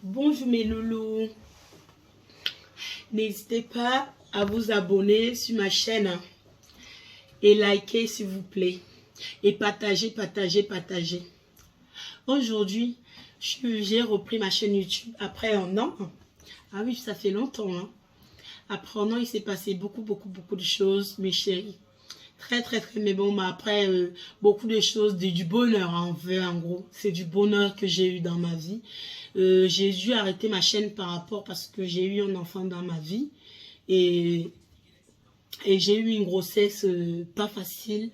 Bonjour mes loulous, n'hésitez pas à vous abonner sur ma chaîne et liker s'il vous plaît et partagez. Aujourd'hui, j'ai repris ma chaîne YouTube après un an. Ah oui, ça fait longtemps. Hein. Après un an, il s'est passé beaucoup de choses, mes chéris. Très, mais bon, après, beaucoup de choses, du bonheur, hein, en gros. C'est du bonheur que j'ai eu dans ma vie. J'ai dû arrêter ma chaîne parce que j'ai eu un enfant dans ma vie. Et j'ai eu une grossesse pas facile,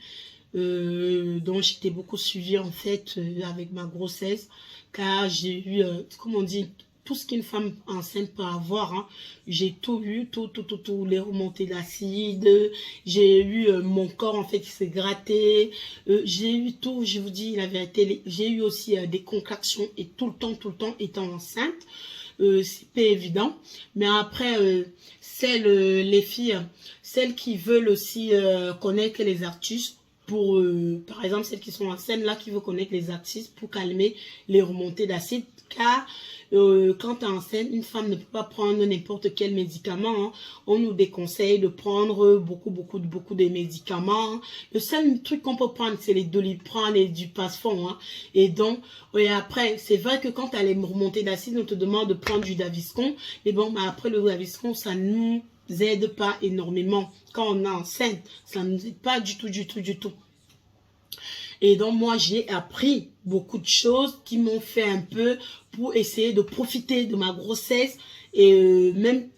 dont j'étais beaucoup suivie, en fait, avec ma grossesse. Car j'ai eu, comment on dit, tout ce qu'une femme enceinte peut avoir, hein. J'ai tout eu, tout, les remontées d'acide, j'ai eu mon corps en fait qui s'est gratté, j'ai eu tout, je vous dis la vérité, j'ai eu aussi des contractions et tout le temps étant enceinte, c'est pas évident, mais après, les filles, celles qui veulent aussi connaître les artistes, pour, par exemple, celles qui sont enceintes, là, qui veulent connaître les artistes pour calmer les remontées d'acide, car quand tu es enceinte, une femme ne peut pas prendre n'importe quel médicament. Hein. On nous déconseille de prendre beaucoup de médicaments. Hein. Le seul truc qu'on peut prendre, c'est les Doliprane et du Pasfon. Hein. Et donc, et après, c'est vrai que quand tu as les remontées d'acide, on te demande de prendre du Gaviscon. Mais bon, bah après, le Gaviscon, ça nous aide pas énormément. Quand on est enceinte, ça ne nous aide pas du tout. Et donc, moi, j'ai appris beaucoup de choses qui m'ont fait un peu pour essayer de profiter de ma grossesse. Et même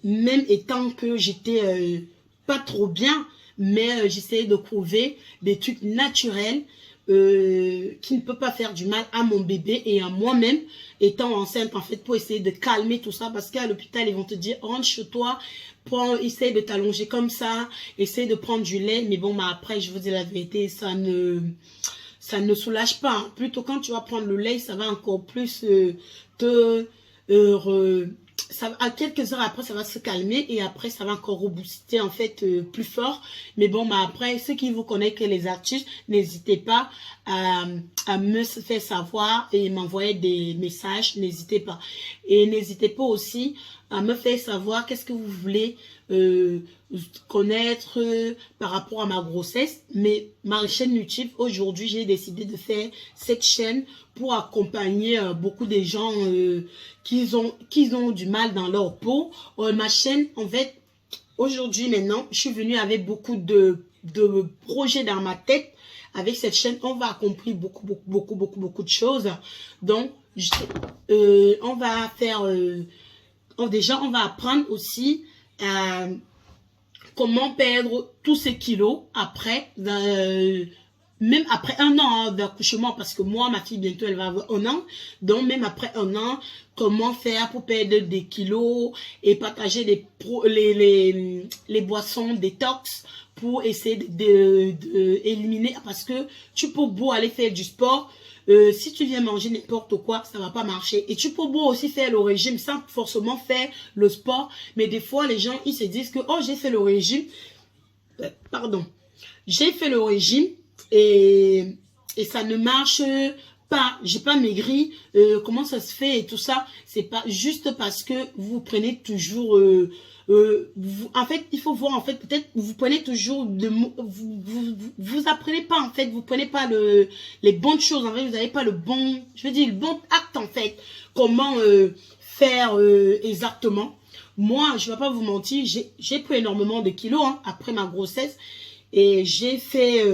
étant que j'étais pas trop bien, mais j'essayais de trouver des trucs naturels qui ne peuvent pas faire du mal à mon bébé et à moi-même, étant enceinte, en fait, pour essayer de calmer tout ça. Parce qu'à l'hôpital, ils vont te dire, rentre chez toi, essaye de t'allonger comme ça, essaye de prendre du lait. Mais bon, bah, après, je vous dis la vérité, ça ne soulage pas. Hein. Plutôt quand tu vas prendre le lait, ça va encore plus à quelques heures après, ça va se calmer et après, ça va encore rebooster en fait plus fort. Mais bon, bah après, ceux qui vous connaissent que les artistes, n'hésitez pas à me faire savoir et m'envoyer des messages. N'hésitez pas. Et n'hésitez pas aussi à me faire savoir qu'est-ce que vous voulez connaître par rapport à ma grossesse. Mais ma chaîne YouTube, aujourd'hui, j'ai décidé de faire cette chaîne pour accompagner beaucoup de gens qui ont du mal dans leur peau. Ma chaîne, en fait, aujourd'hui, maintenant, je suis venue avec beaucoup de projets dans ma tête. Avec cette chaîne, on va accomplir beaucoup de choses. Donc, on va faire... déjà, on va apprendre aussi comment perdre tous ces kilos après, même après un an d'accouchement, parce que moi, ma fille, bientôt, elle va avoir un an. Donc, même après un an, comment faire pour perdre des kilos et partager les boissons détox pour essayer d'éliminer, parce que tu peux beau aller faire du sport, si tu viens manger n'importe quoi, ça va pas marcher. Et tu peux beau aussi faire le régime sans forcément faire le sport. Mais des fois, les gens, ils se disent que, oh, j'ai fait le régime. Pardon. J'ai fait le régime et ça ne marche pas. J'ai pas maigri. Comment ça se fait et tout ça? C'est pas juste parce que vous prenez toujours... en fait, il faut voir, en fait, peut-être vous prenez toujours vous apprenez pas, en fait, vous prenez pas les bonnes choses, en fait, vous n'avez pas le bon acte, en fait, comment faire exactement. Moi, je vais pas vous mentir, j'ai pris énormément de kilos hein, après ma grossesse et j'ai fait...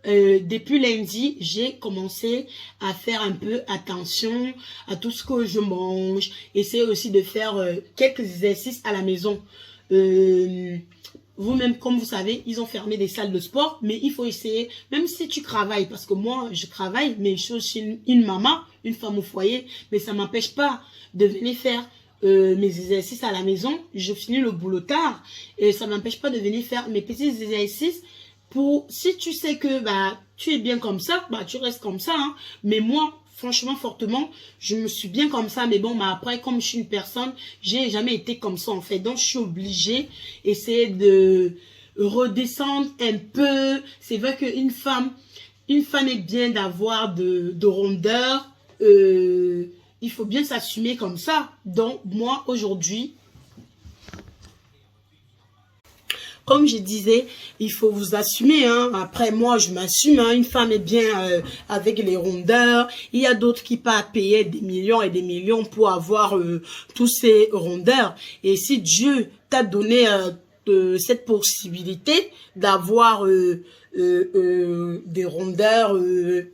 depuis lundi, j'ai commencé à faire un peu attention à tout ce que je mange. Essayer aussi de faire quelques exercices à la maison. Vous-même, comme vous savez, ils ont fermé des salles de sport, mais il faut essayer, même si tu travailles, parce que moi, je travaille, mais je suis aussi une maman, une femme au foyer, mais ça m'empêche pas de venir faire mes exercices à la maison. Je finis le boulot tard et ça m'empêche pas de venir faire mes petits exercices. Si tu sais que bah tu es bien comme ça, bah tu restes comme ça. Hein. Mais moi, franchement, fortement, je me suis bien comme ça. Mais bon, bah après, comme je suis une personne, j'ai jamais été comme ça en fait. Donc, je suis obligée d'essayer de redescendre un peu. C'est vrai qu'une femme est bien d'avoir de rondeur. il faut bien s'assumer comme ça. Donc, moi, aujourd'hui, comme je disais, il faut vous assumer. Hein. Après, moi, je m'assume. Hein. Une femme est bien avec les rondeurs. Il y a d'autres qui pas payer des millions et des millions pour avoir tous ces rondeurs. Et si Dieu t'a donné cette possibilité d'avoir des rondeurs,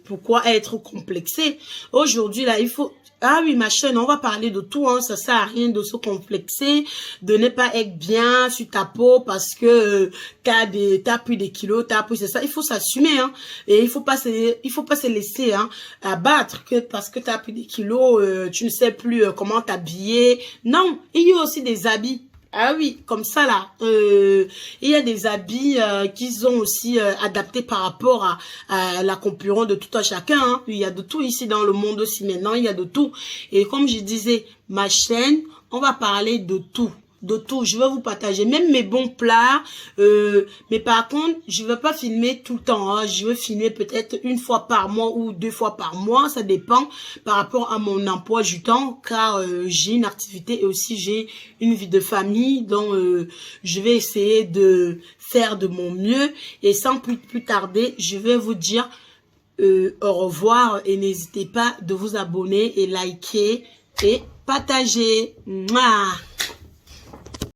pourquoi être complexé? Aujourd'hui, là, il faut... Ah oui, ma chaîne, on va parler de tout, hein. Ça sert à rien de se complexer, de ne pas être bien sur ta peau parce que t'as pris des kilos, t'as pris c'est ça. Il faut s'assumer, hein. Et il faut pas se laisser, hein, abattre que parce que t'as pris des kilos, tu ne sais plus comment t'habiller. Non, il y a aussi des habits. Ah oui, comme ça là, il y a des habits qu'ils ont aussi adaptés par rapport à la concurrence de tout un chacun. Hein. Il y a de tout ici dans le monde aussi maintenant, il y a de tout. Et comme je disais, ma chaîne, on va parler de tout. De tout, je vais vous partager même mes bons plats, mais par contre je vais pas filmer tout le temps, hein. Je vais filmer peut-être une fois par mois ou 2 fois par mois, ça dépend par rapport à mon emploi du temps, car j'ai une activité et aussi j'ai une vie de famille, donc je vais essayer de faire de mon mieux et sans plus tarder, je vais vous dire au revoir et n'hésitez pas de vous abonner et liker et partager. Mouah.